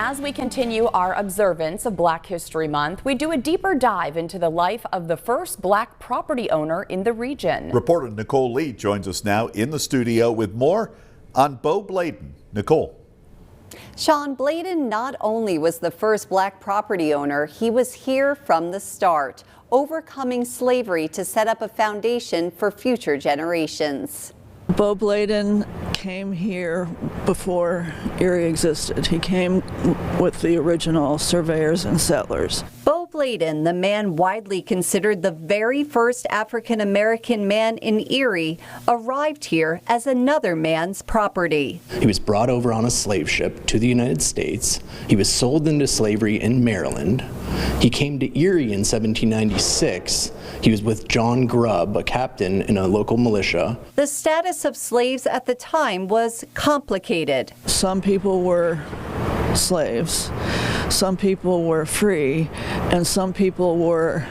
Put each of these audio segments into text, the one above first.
as we continue our observance of Black History Month, we do a deeper dive into the life of the first black property owner in the region. Reporter Nicole Lee joins us now in the studio with more on Boe Bladen. Nicole. Sean, Bladen not only was the first black property owner, he was here from the start, overcoming slavery to set up a foundation for future generations. Boe Bladen came here before Erie existed. He came with the original surveyors and settlers. Boe Bladen, the man widely considered the very first African-American man in Erie, arrived here as another man's property. He was brought over on a slave ship to the United States. He was sold into slavery in Maryland. He came to Erie in 1796. He was with John Grubb, a captain in a local militia. The status of slaves at the time was complicated. Some people were slaves, some people were free, and some people were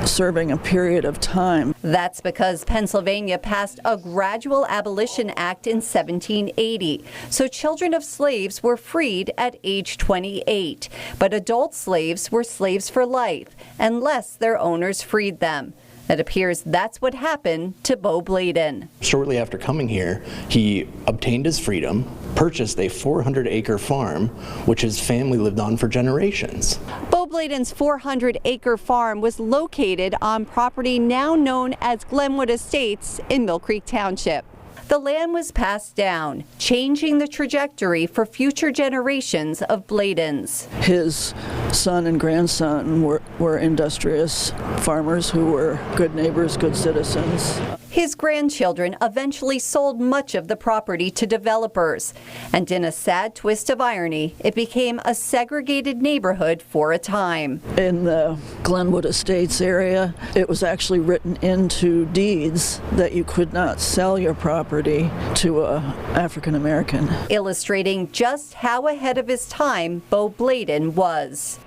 serving a period of time. That's because Pennsylvania passed a gradual abolition act in 1780. So children of slaves were freed at age 28. But adult slaves were slaves for life, unless their owners freed them. It appears that's what happened to Boe Bladen. Shortly after coming here, he obtained his freedom, purchased a 400-acre farm, which his family lived on for generations. Boe Bladen's 400-acre farm was located on property now known as Glenwood Estates in Mill Creek Township. The land was passed down, changing the trajectory for future generations of Bladens. His son and grandson were industrious farmers who were good neighbors, good citizens. His grandchildren eventually sold much of the property to developers, and in a sad twist of irony, it became a segregated neighborhood for a time. In the Glenwood Estates area, it was actually written into deeds that you could not sell your property to an African American. Illustrating just how ahead of his time Boe Bladen was.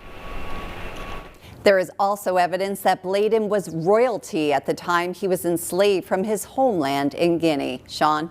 There is also evidence that Bladen was royalty at the time he was enslaved from his homeland in Guinea. Sean?